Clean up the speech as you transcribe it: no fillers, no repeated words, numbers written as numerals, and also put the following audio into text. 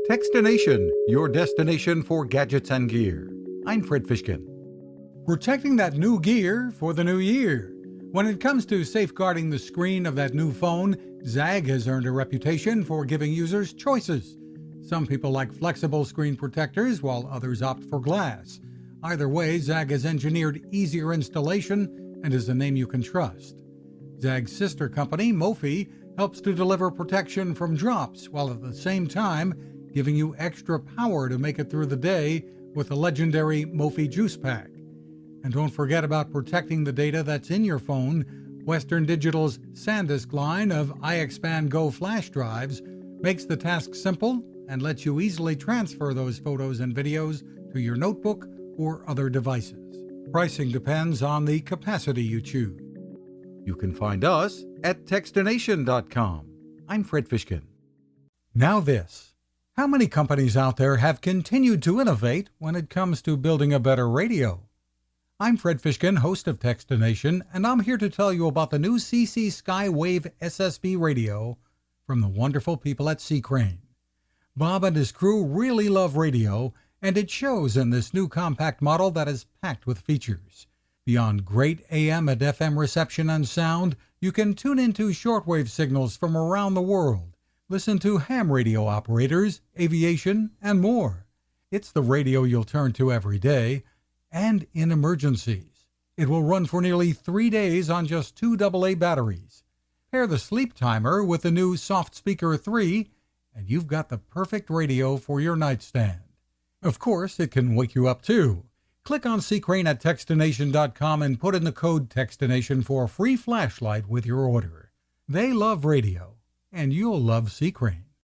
Techstination, your destination for gadgets and gear. I'm Fred Fishkin. Protecting that new gear for the new year. When it comes to safeguarding the screen of that new phone, Zagg has earned a reputation for giving users choices. Some people like flexible screen protectors, while others opt for glass. Either way, Zagg has engineered easier installation and is a name you can trust. Zagg's sister company, Mophie, helps to deliver protection from drops, while at the same time giving you extra power to make it through the day with the legendary Mophie Juice Pack. And don't forget about protecting the data that's in your phone. Western Digital's Sandisk line of iXpand Go flash drives makes the task simple and lets you easily transfer those photos and videos to your notebook or other devices. Pricing depends on the capacity you choose. You can find us at Techstination.com. I'm Fred Fishkin. Now this. How many companies out there have continued to innovate when it comes to building a better radio? I'm Fred Fishkin, host of Techstination, and I'm here to tell you about the new CC Skywave SSB radio from the wonderful people at C-Crane. Bob and his crew really love radio, and it shows in this new compact model that is packed with features. Beyond great AM and FM reception and sound, you can tune into shortwave signals from around the world, listen to ham radio operators, aviation, and more. It's the radio you'll turn to every day, and in emergencies. It will run for nearly 3 days on just 2 AA batteries. Pair the sleep timer with the new Soft Speaker 3, and you've got the perfect radio for your nightstand. Of course, it can wake you up too. Click on C-Crane at Techstination.com and put in the code Techstination for a free flashlight with your order. They love radio, and you'll love C-Crane.